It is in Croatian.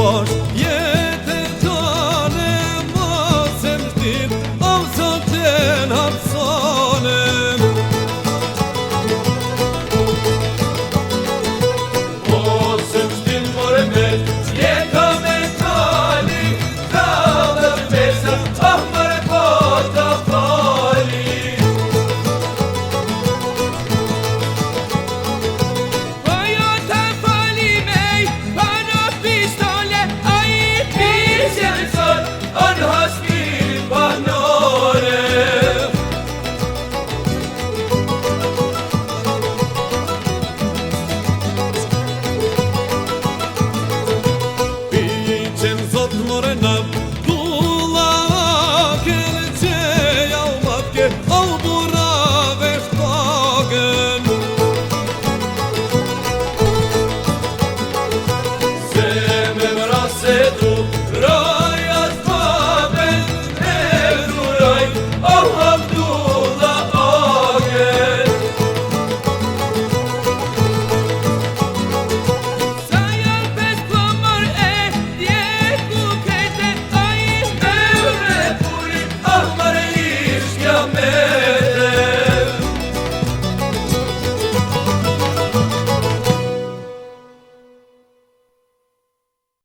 bosh jetë tane mos e mështin o zotin hapsonem mos e mështin more me jeta me tali kalla me besa ah mare po ta fali Se me vrase tu